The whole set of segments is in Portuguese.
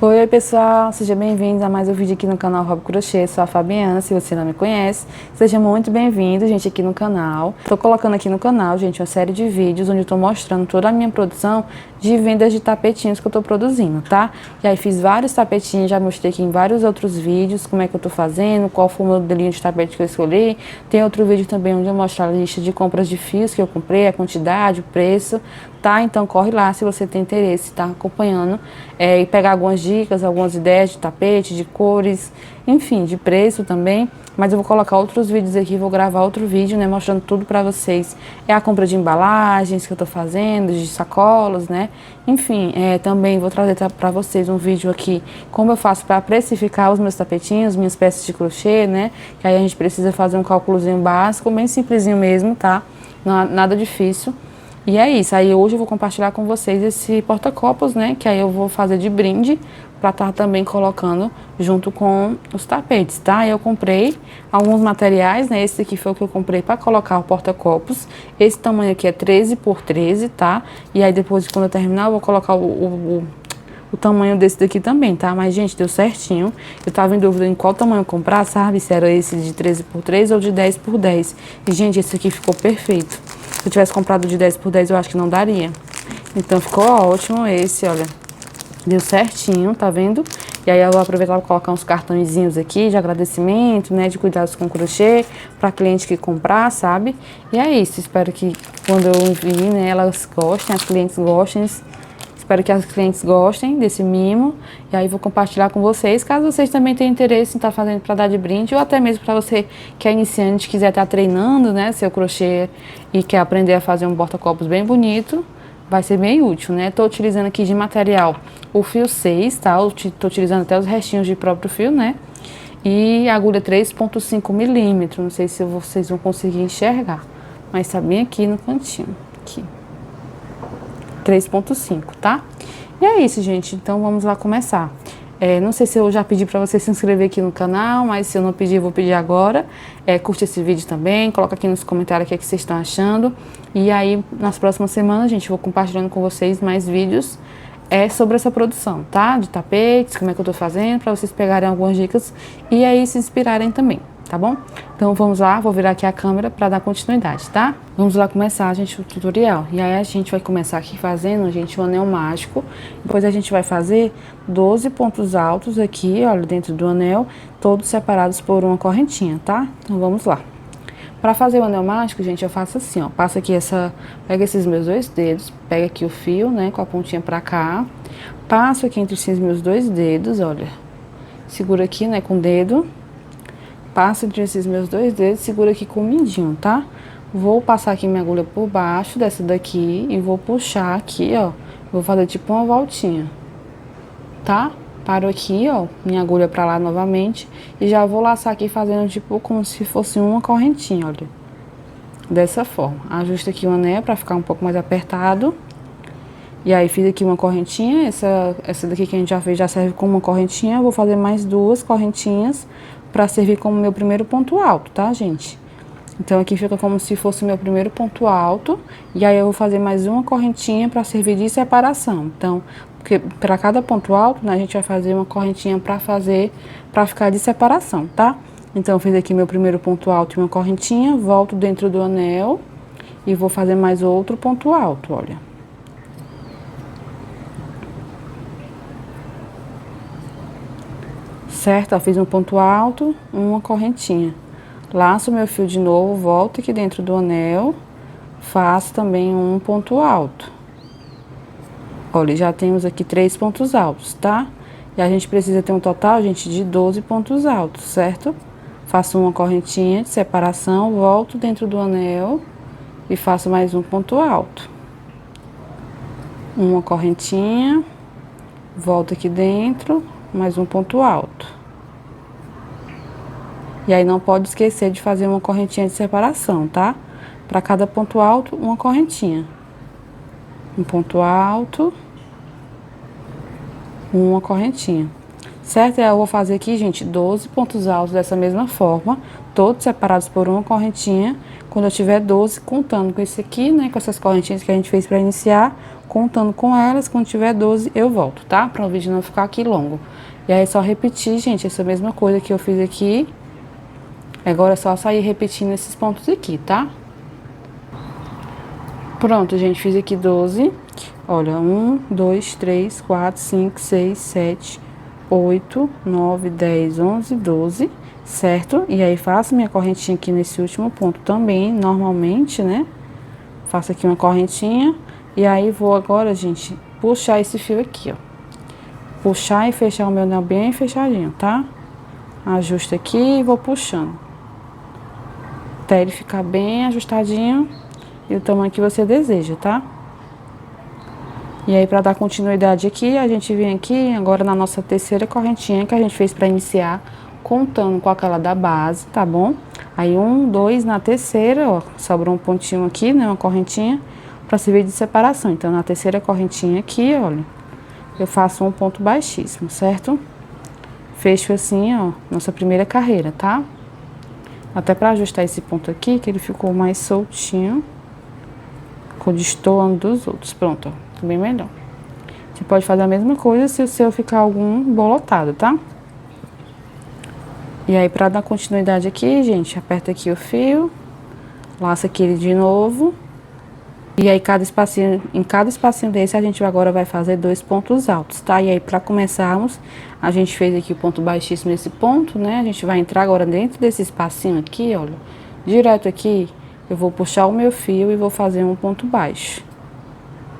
Oi pessoal, sejam bem-vindos a mais um vídeo aqui no canal Hobby Crochê. Sou a Fabiana, se você não me conhece, seja muito bem-vindo, gente, aqui no canal. Tô colocando aqui no canal, gente, uma série de vídeos onde eu tô mostrando toda a minha produção de vendas de tapetinhos que eu tô produzindo, tá? E aí fiz vários tapetinhos, já mostrei aqui em vários outros vídeos como é que eu tô fazendo, qual foi o modelinho de tapete que eu escolhi. Tem outro vídeo também onde eu mostro a lista de compras de fios que eu comprei, a quantidade, o preço, tá? Então corre lá se você tem interesse, tá acompanhando e pegar algumas dicas, algumas ideias de tapete, de cores, enfim, de preço também. Mas eu vou colocar outros vídeos aqui, vou gravar outro vídeo, né, mostrando tudo pra vocês. É a compra de embalagens que eu tô fazendo, de sacolas, né? Enfim, também vou trazer pra vocês um vídeo aqui, como eu faço pra precificar os meus tapetinhos, minhas peças de crochê, né? Que aí a gente precisa fazer um cálculozinho básico, bem simplesinho mesmo, tá? Nada difícil. E é isso, aí hoje eu vou compartilhar com vocês esse porta-copos, né, que aí eu vou fazer de brinde pra estar também colocando junto com os tapetes, tá? Eu comprei alguns materiais, né, esse aqui foi o que eu comprei pra colocar o porta-copos, esse tamanho aqui é 13 por 13, tá? E aí depois, quando eu terminar, eu vou colocar o tamanho desse daqui também, tá? Mas, gente, deu certinho. Eu tava em dúvida em qual tamanho comprar, sabe? Se era esse de 13 por 13 ou de 10 por 10. E, gente, esse aqui ficou perfeito. Se eu tivesse comprado de 10 por 10, eu acho que não daria. Então, ficou ótimo esse, olha. Deu certinho, tá vendo? E aí eu vou aproveitar para colocar uns cartõezinhos aqui de agradecimento, né? De cuidados com crochê, para cliente que comprar, sabe? E é isso. Espero que quando eu envie, né, elas gostem, as clientes gostem. Espero que as clientes gostem desse mimo. E aí vou compartilhar com vocês, caso vocês também tenham interesse em estar fazendo para dar de brinde, ou até mesmo para você que é iniciante, quiser estar treinando, né, seu crochê e quer aprender a fazer um porta-copos bem bonito, vai ser bem útil, né? Tô utilizando aqui de material o fio 6, tá? Eu tô utilizando até os restinhos de próprio fio, né? E agulha 3,5 milímetros. Não sei se vocês vão conseguir enxergar, mas tá bem aqui no cantinho, aqui. 3,5, tá? E é isso, gente. Então, vamos lá começar. Não sei se eu já pedi pra você se inscrever aqui no canal, mas se eu não pedir, eu vou pedir agora. Curte esse vídeo também, coloca aqui nos comentários o que vocês estão achando. E aí, nas próximas semanas, gente, eu vou compartilhando com vocês mais vídeos sobre essa produção, tá? De tapetes, como é que eu tô fazendo, pra vocês pegarem algumas dicas e aí se inspirarem também, tá bom? Então vamos lá, vou virar aqui a câmera para dar continuidade, tá? Vamos lá começar, gente, o tutorial. E aí a gente vai começar aqui fazendo, gente, um anel mágico. Depois a gente vai fazer 12 pontos altos aqui, olha, dentro do anel, todos separados por uma correntinha, tá? Então vamos lá. Para fazer o anel mágico, gente, eu faço assim, ó. Passo aqui pega esses meus dois dedos, pega aqui o fio, né, com a pontinha pra cá. Passo aqui entre esses meus dois dedos, olha. Segura aqui, né, com o dedo. Passo entre esses meus dois dedos, segura aqui com o mindinho, tá? Vou passar aqui minha agulha por baixo dessa daqui e vou puxar aqui, ó. Vou fazer tipo uma voltinha, tá? Paro aqui, ó, minha agulha pra lá novamente e já vou laçar aqui fazendo tipo como se fosse uma correntinha, olha. Dessa forma. Ajusto aqui o anel pra ficar um pouco mais apertado. E aí fiz aqui uma correntinha, essa daqui que a gente já fez já serve como uma correntinha. Eu vou fazer mais duas correntinhas pra servir como meu primeiro ponto alto, tá, gente? Então aqui fica como se fosse o meu primeiro ponto alto. E aí eu vou fazer mais uma correntinha pra servir de separação. Então, porque para cada ponto alto, né, a gente vai fazer uma correntinha pra ficar de separação, tá? Então eu fiz aqui meu primeiro ponto alto e uma correntinha, volto dentro do anel e vou fazer mais outro ponto alto, olha. Certo? Ó, fiz um ponto alto, uma correntinha. Laço meu fio de novo, volto aqui dentro do anel, faço também um ponto alto. Olha, já temos aqui 3 pontos altos, tá? E a gente precisa ter um total, gente, de 12 pontos altos, certo? Faço uma correntinha de separação, volto dentro do anel e faço mais um ponto alto. Uma correntinha, volto aqui dentro, mais um ponto alto. E aí não pode esquecer de fazer uma correntinha de separação, tá? Para cada ponto alto, uma correntinha. Um ponto alto, uma correntinha. certo? E aí eu vou fazer aqui, gente, 12 pontos altos dessa mesma forma, todos separados por uma correntinha. Quando eu tiver 12, contando com esse aqui, né, com essas correntinhas que a gente fez para iniciar, contando com elas, quando tiver 12, eu volto, tá? Para o vídeo não ficar aqui longo. E aí é só repetir, gente, essa mesma coisa que eu fiz aqui. Agora é só sair repetindo esses pontos aqui, tá? Pronto, gente, fiz aqui 12. Olha, 1, 2, 3, 4, 5, 6, 7, 8, 9, 10, 11, 12, certo? E aí, faço minha correntinha aqui nesse último ponto também, normalmente, né? Faço aqui uma correntinha. E aí, vou agora, gente, puxar esse fio aqui, ó. Puxar e fechar o meu anel bem fechadinho, tá? Ajusto aqui e vou puxando. Até ele ficar bem ajustadinho e o tamanho que você deseja, tá? E aí, para dar continuidade aqui, a gente vem aqui agora na nossa terceira correntinha que a gente fez para iniciar, contando com aquela da base, tá bom? Aí, 1, 2, na terceira, ó, sobrou um pontinho aqui, né, uma correntinha, para servir de separação. Então, na terceira correntinha aqui, olha, eu faço um ponto baixíssimo, certo? Fecho assim, ó, nossa primeira carreira, tá? Até para ajustar esse ponto aqui, que ele ficou mais soltinho, ficou destoando dos outros. Pronto, ó. Bem melhor. Você pode fazer a mesma coisa se o seu ficar algum bolotado, tá? E aí, pra dar continuidade aqui, gente, aperta aqui o fio, laça aqui ele de novo. E aí, em cada espacinho desse, a gente agora vai fazer 2 pontos altos, tá? E aí, pra começarmos, a gente fez aqui o ponto baixíssimo nesse ponto, né? A gente vai entrar agora dentro desse espacinho aqui, olha. Direto aqui, eu vou puxar o meu fio e vou fazer um ponto baixo.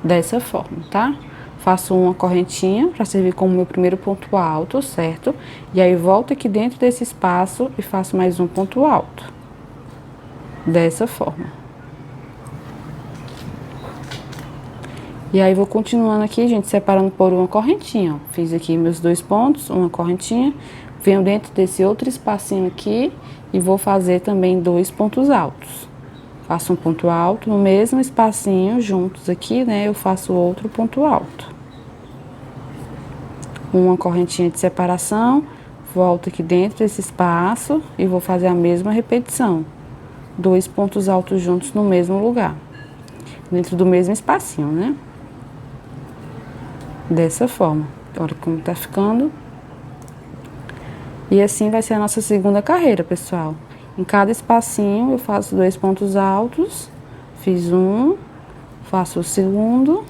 Dessa forma, tá? Faço uma correntinha para servir como meu primeiro ponto alto, certo? E aí, volto aqui dentro desse espaço e faço mais um ponto alto. Dessa forma. E aí, vou continuando aqui, gente, separando por uma correntinha, ó. Fiz aqui meus 2 pontos, uma correntinha. Venho dentro desse outro espacinho aqui e vou fazer também 2 pontos altos. Faço um ponto alto, no mesmo espacinho, juntos aqui, né, eu faço outro ponto alto. Uma correntinha de separação, volto aqui dentro desse espaço e vou fazer a mesma repetição. 2 pontos altos juntos no mesmo lugar, dentro do mesmo espacinho, né? Dessa forma. Olha como tá ficando. E assim vai ser a nossa segunda carreira, pessoal. Em cada espacinho eu faço 2 pontos altos, fiz um, faço o segundo,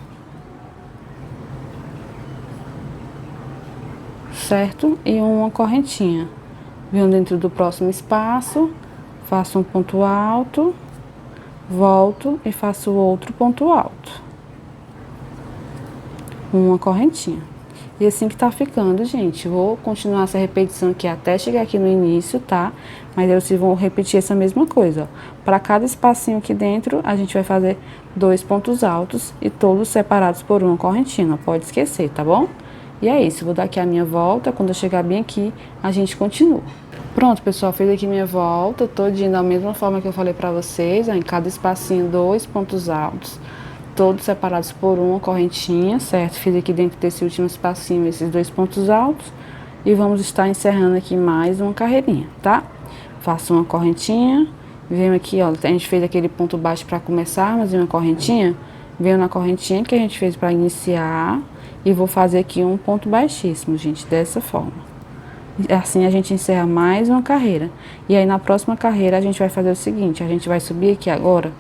certo? E uma correntinha. Venho dentro do próximo espaço, faço um ponto alto, volto e faço outro ponto alto. Uma correntinha. E assim que tá ficando, gente. Vou continuar essa repetição aqui até chegar aqui no início, tá? Mas eu vou repetir essa mesma coisa, ó. Para cada espacinho aqui dentro, a gente vai fazer 2 pontos altos e todos separados por uma correntinha. Não pode esquecer, tá bom? E é isso. Vou dar aqui a minha volta. Quando eu chegar bem aqui, a gente continua. Pronto, pessoal. Fiz aqui minha volta todinha da mesma forma que eu falei pra vocês, ó. Em cada espacinho, 2 pontos altos. Todos separados por uma correntinha, certo? Fiz aqui dentro desse último espacinho esses 2 pontos altos. E vamos estar encerrando aqui mais uma carreirinha, tá? Faço uma correntinha, venho aqui, ó, a gente fez aquele ponto baixo para começarmos, uma correntinha. Venho na correntinha que a gente fez para iniciar e vou fazer aqui um ponto baixíssimo, gente, dessa forma. Assim a gente encerra mais uma carreira. E aí na próxima carreira a gente vai fazer o seguinte, a gente vai subir aqui agora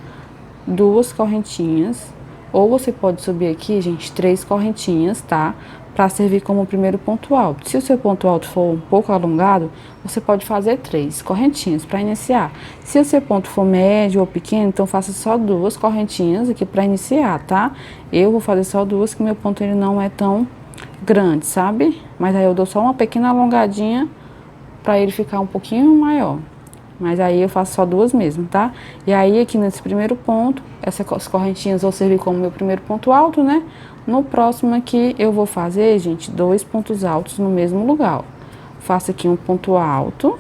2 correntinhas. Ou você pode subir aqui, gente, 3 correntinhas, tá? Pra servir como o primeiro ponto alto. Se o seu ponto alto for um pouco alongado, você pode fazer 3 correntinhas para iniciar. Se o seu ponto for médio ou pequeno, então faça só 2 correntinhas aqui para iniciar, tá? Eu vou fazer só 2, que meu ponto ele não é tão grande, sabe? Mas aí eu dou só uma pequena alongadinha para ele ficar um pouquinho maior. Mas aí eu faço só 2 mesmo, tá? E aí aqui nesse primeiro ponto, essas correntinhas vão servir como meu primeiro ponto alto, né? No próximo aqui eu vou fazer, gente, 2 pontos altos no mesmo lugar, ó. Faço aqui um ponto alto,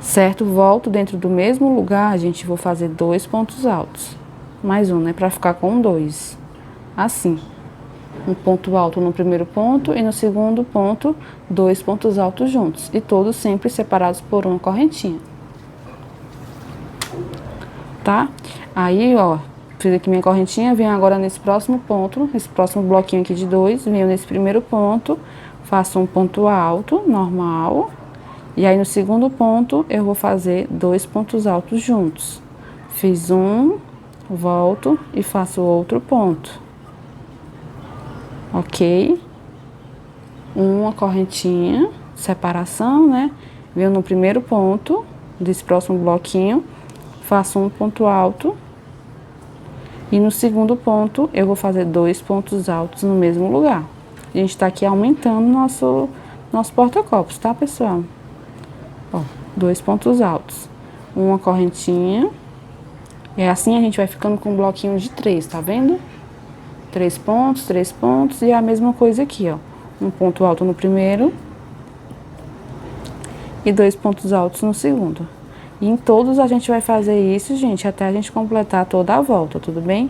certo? Volto dentro do mesmo lugar, gente, vou fazer 2 pontos altos. Mais um, né? Pra ficar com 2. Assim. Um ponto alto no primeiro ponto e no segundo ponto, 2 pontos altos juntos. E todos sempre separados por uma correntinha. Tá? Aí, ó, fiz aqui minha correntinha, venho agora nesse próximo ponto, esse próximo bloquinho aqui de 2, venho nesse primeiro ponto, faço um ponto alto, normal. E aí, no segundo ponto, eu vou fazer 2 pontos altos juntos. Fiz um, volto e faço outro ponto. Ok? Uma correntinha, separação, né? Venho no primeiro ponto desse próximo bloquinho, faço um ponto alto. E no segundo ponto, eu vou fazer 2 pontos altos no mesmo lugar. A gente tá aqui aumentando nosso porta-copos, tá, pessoal? Ó, 2 pontos altos. Uma correntinha. E assim a gente vai ficando com um bloquinho de 3, tá vendo? 3 pontos e a mesma coisa aqui, ó. Um ponto alto no primeiro e 2 pontos altos no segundo. E em todos a gente vai fazer isso, gente, até a gente completar toda a volta, tudo bem?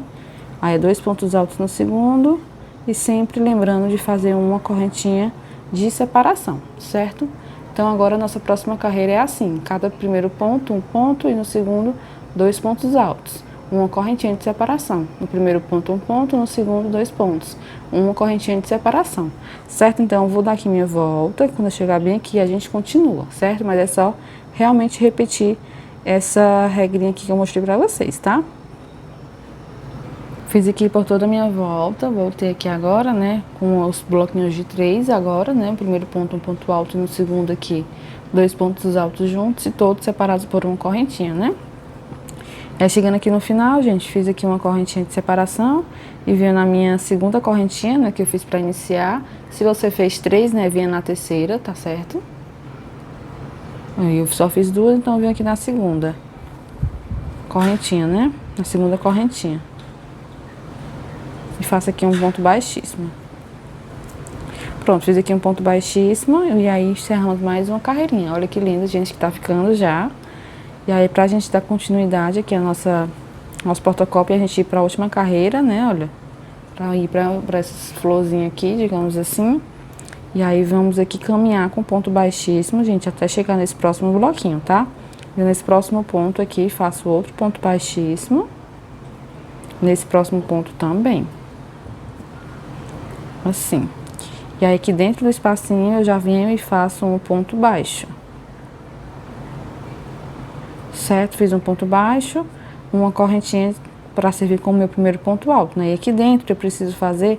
Aí, 2 pontos altos no segundo e sempre lembrando de fazer uma correntinha de separação, certo? Então, agora a nossa próxima carreira é assim, cada primeiro ponto, um ponto e no segundo, 2 pontos altos. Uma correntinha de separação. No primeiro ponto, um ponto, no segundo, 2 pontos. Uma correntinha de separação, certo? Então, eu vou dar aqui minha volta, quando eu chegar bem aqui, a gente continua, certo? Mas é só realmente repetir essa regrinha aqui que eu mostrei pra vocês, tá? Fiz aqui por toda a minha volta, voltei aqui agora, né, com os bloquinhos de 3 agora, né, o primeiro ponto um ponto alto e no segundo aqui 2 pontos altos juntos e todos separados por uma correntinha, né? Aí chegando aqui no final, gente, fiz aqui uma correntinha de separação e venho na minha segunda correntinha, né, que eu fiz pra iniciar. Se você fez 3, né, venha na terceira, tá certo? Aí eu só fiz 2, então eu venho aqui na segunda correntinha, né? Na segunda correntinha. E faço aqui um ponto baixíssimo. Pronto, fiz aqui um ponto baixíssimo e aí encerramos mais uma carreirinha. Olha que lindo, gente, que tá ficando já. E aí, pra gente dar continuidade aqui a nosso porta-copos, a gente ir pra última carreira, né, olha. Pra ir pra essas florzinhas aqui, digamos assim. E aí, vamos aqui caminhar com ponto baixíssimo, gente, até chegar nesse próximo bloquinho, tá? E nesse próximo ponto aqui, faço outro ponto baixíssimo. Nesse próximo ponto também. Assim. E aí, aqui dentro do espacinho, eu já venho e faço um ponto baixo. Certo? Fiz um ponto baixo, uma correntinha para servir como meu primeiro ponto alto, né? E aqui dentro eu preciso fazer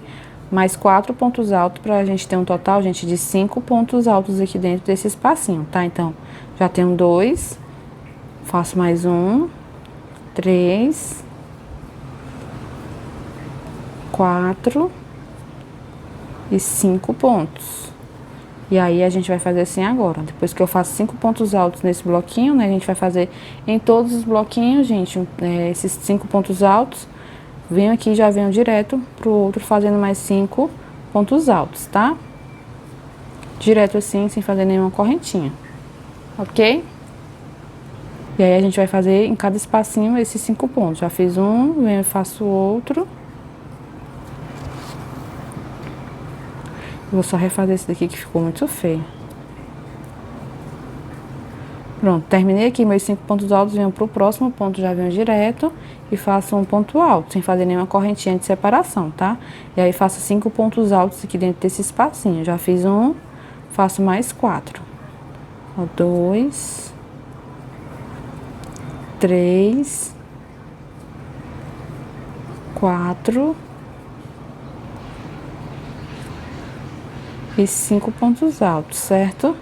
mais 4 pontos altos para a gente ter um total, gente, de 5 pontos altos aqui dentro desse espacinho, tá? Então, já tenho 2, faço mais 1, 3, 4 e 5 pontos. E aí, a gente vai fazer assim agora. Depois que eu faço 5 pontos altos nesse bloquinho, né? A gente vai fazer em todos os bloquinhos, gente, esses 5 pontos altos. Venho aqui e já venho direto pro outro fazendo mais 5 pontos altos, tá? Direto assim, sem fazer nenhuma correntinha. Ok? E aí, a gente vai fazer em cada espacinho esses 5 pontos. Já fiz um, venho e faço outro. Vou só refazer esse daqui que ficou muito feio. Pronto, terminei aqui meus 5 pontos altos, venho pro próximo ponto, já venho direto e faço um ponto alto, sem fazer nenhuma correntinha de separação, tá? E aí, faço 5 pontos altos aqui dentro desse espacinho. Já fiz um, faço mais 4. Ó, 2, 3, 4... e 5 pontos altos, certo?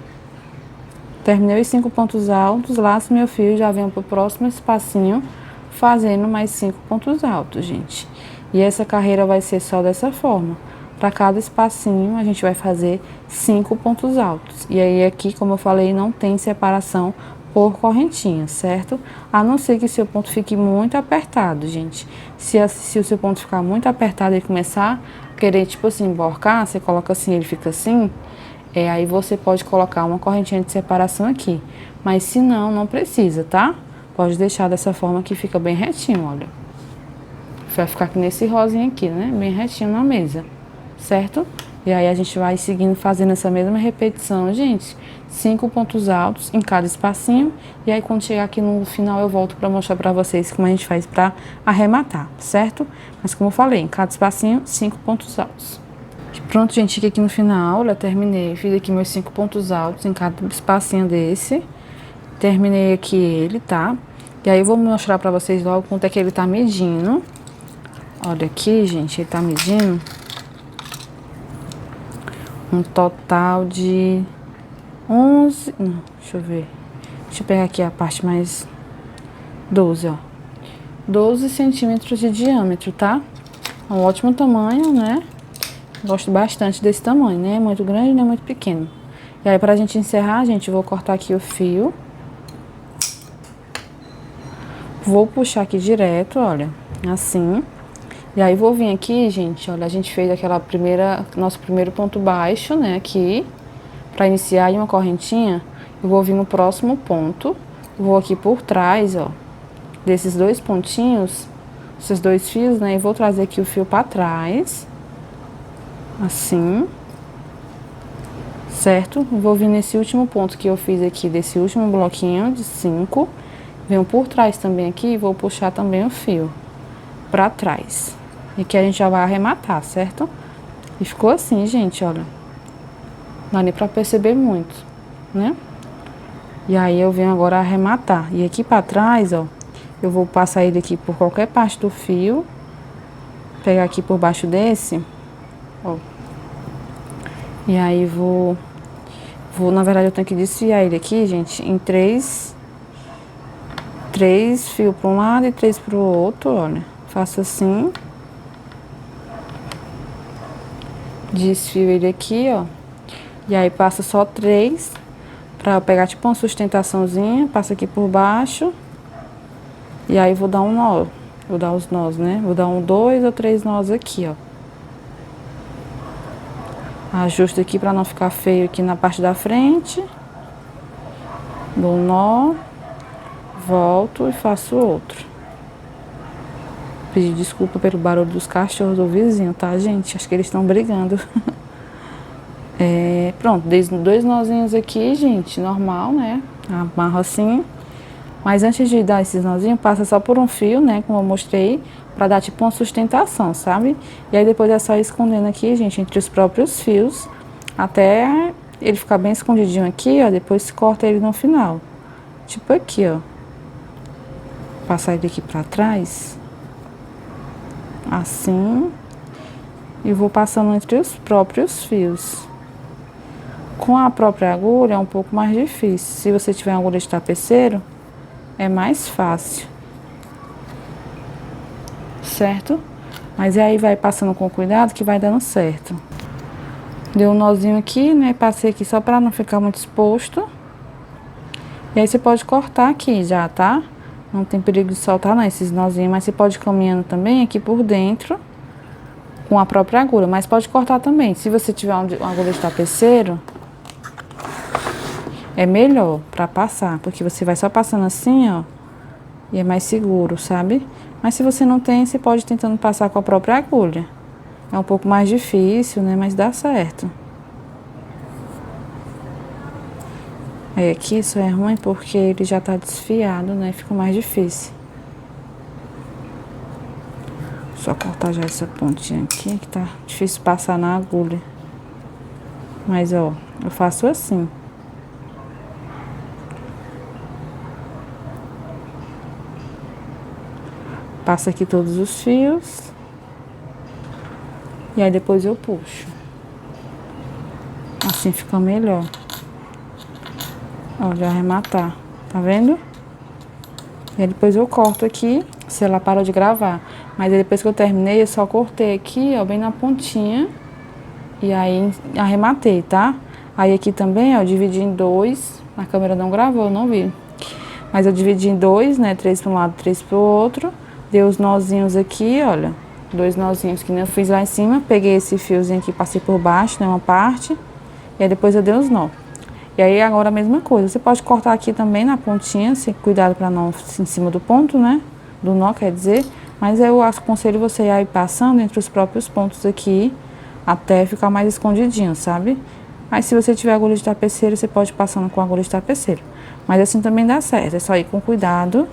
Terminei os 5 pontos altos, laço meu fio e já venho pro próximo espacinho, fazendo mais 5 pontos altos, gente. E essa carreira vai ser só dessa forma. Para cada espacinho, a gente vai fazer 5 pontos altos. E aí, aqui, como eu falei, não tem separação por correntinha, certo? A não ser que seu ponto fique muito apertado, gente. Se o seu ponto ficar muito apertado e começar a querer, tipo assim, emborcar, você coloca assim, ele fica assim, aí você pode colocar uma correntinha de separação aqui. Mas se não, não precisa, tá? Pode deixar dessa forma que fica bem retinho, olha. Vai ficar aqui nesse rosinha aqui, né? Bem retinho na mesa, certo? E aí a gente vai seguindo, fazendo essa mesma repetição, gente. 5 pontos altos em cada espacinho. E aí quando chegar aqui no final eu volto para mostrar para vocês como a gente faz para arrematar, certo? Mas como eu falei, em cada espacinho, 5 pontos altos. Pronto, gente, aqui no final, eu terminei. Fiz aqui meus 5 pontos altos em cada espacinho desse. Terminei aqui ele, tá? E aí eu vou mostrar pra vocês logo quanto é que ele tá medindo. Olha aqui, gente, ele tá medindo um total de 11... Não, deixa eu ver. Deixa eu pegar aqui a parte mais... 12, ó. 12 centímetros de diâmetro, tá? É um ótimo tamanho, né? Gosto bastante desse tamanho, né? Muito grande, nem muito pequeno. E aí, pra gente encerrar, gente, eu vou cortar aqui o fio. Vou puxar aqui direto, olha, assim. E aí, vou vir aqui, gente, olha, a gente fez nosso primeiro ponto baixo, né, aqui. Pra iniciar aí uma correntinha, eu vou vir no próximo ponto. Vou aqui por trás, ó, desses dois pontinhos, esses dois fios, né, e vou trazer aqui o fio pra trás. Assim. Certo? Vou vir nesse último ponto que eu fiz aqui, desse último bloquinho de 5. Venho por trás também aqui e vou puxar também o fio pra trás. E aqui a gente já vai arrematar, certo? E ficou assim, gente, olha. Não dá nem pra perceber muito, né? E aí eu venho agora arrematar. E aqui pra trás, ó, eu vou passar ele aqui por qualquer parte do fio. Pegar aqui por baixo desse, ó. E aí na verdade eu tenho que desfiar ele aqui, gente, em três fios para um lado e 3 para o outro, olha. Faço assim. Desfio ele aqui, ó. E aí passa só 3 para eu pegar tipo uma sustentaçãozinha, passa aqui por baixo. E aí vou dar um nó, vou dar os nós, né? Vou dar 2 ou 3 nós aqui, ó. Ajusto aqui para não ficar feio aqui na parte da frente. Dou um nó. Volto e faço outro. Pedir desculpa pelo barulho dos cachorros do vizinho, tá, gente? Acho que eles estão brigando. Pronto, dei 2 nozinhos aqui, gente, normal, né? Amarro assim. Mas antes de dar esses nozinhos, passa só por um fio, né? Como eu mostrei, pra dar tipo uma sustentação, sabe? E aí depois é só ir escondendo aqui, gente, entre os próprios fios, até ele ficar bem escondidinho aqui, ó. Depois corta ele no final. Tipo aqui, ó. Passar ele aqui pra trás. Assim. E vou passando entre os próprios fios. Com a própria agulha é um pouco mais difícil. Se você tiver uma agulha de tapeceiro, é mais fácil. Certo? Mas aí vai passando com cuidado que vai dando certo. Deu um nozinho aqui, né? Passei aqui só pra não ficar muito exposto. E aí você pode cortar aqui já, tá? Não tem perigo de soltar não esses nozinhos, mas você pode ir caminhando também aqui por dentro com a própria agulha, mas pode cortar também. Se você tiver uma agulha de tapeceiro, é melhor pra passar, porque você vai só passando assim, ó, e é mais seguro, sabe? Mas se você não tem, você pode ir tentando passar com a própria agulha. É um pouco mais difícil, né, mas dá certo. Aí aqui isso é ruim porque ele já tá desfiado, né? Fica mais difícil. Só cortar já essa pontinha aqui, que tá difícil passar na agulha. Mas, ó, eu faço assim. Passo aqui todos os fios. E aí depois eu puxo. Assim fica melhor. Ó, já arrematar, tá vendo? E aí depois eu corto aqui, se ela parou de gravar. Mas aí depois que eu terminei, eu só cortei aqui, ó, bem na pontinha. E aí arrematei, tá? Aí aqui também, ó, dividi em 2. A câmera não gravou, eu não vi. Mas eu dividi em 2, né? 3 para um lado, 3 para o outro. Dei os nozinhos aqui, olha. 2 nozinhos que nem eu fiz lá em cima. Peguei esse fiozinho aqui, passei por baixo, né? Uma parte. E aí depois eu dei os nó. E aí agora a mesma coisa, você pode cortar aqui também na pontinha, se cuidado para não em cima do ponto, né? Do nó, quer dizer. Mas eu aconselho você a ir passando entre os próprios pontos aqui, até ficar mais escondidinho, sabe? Aí se você tiver agulha de tapeceiro, você pode ir passando com agulha de tapeceiro. Mas assim também dá certo, é só ir com cuidado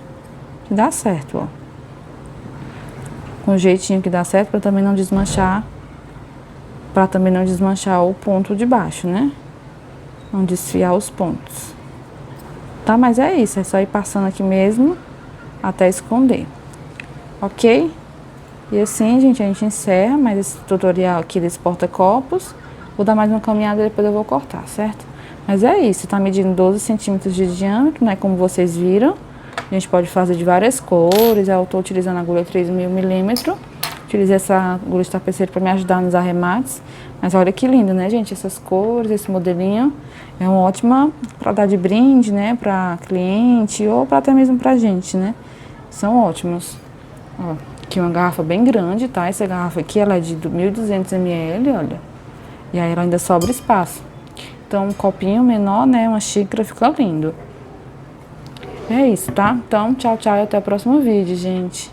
que dá certo, ó. Com jeitinho que dá certo, pra também não desmanchar, o ponto de baixo, né? Não desfiar os pontos. Tá, mas é isso, é só ir passando aqui mesmo, até esconder. Ok? E assim, gente, a gente encerra mais esse tutorial aqui desse porta-copos. Vou dar mais uma caminhada e depois eu vou cortar, certo? Mas é isso, tá medindo 12 centímetros de diâmetro, né? Como vocês viram. A gente pode fazer de várias cores. Eu tô utilizando a agulha 3.000 milímetros. Utilizei essa agulha de tapeceiro para me ajudar nos arremates. Mas olha que lindo, né, gente? Essas cores, esse modelinho. É uma ótima para dar de brinde, né? Para cliente ou para até mesmo pra gente, né? São ótimos. Ó, aqui uma garrafa bem grande, tá? Essa garrafa aqui, ela é de 1.200 ml, olha. E aí ela ainda sobra espaço. Então, um copinho menor, né? Uma xícara fica lindo. É isso, tá? Então, tchau, tchau e até o próximo vídeo, gente.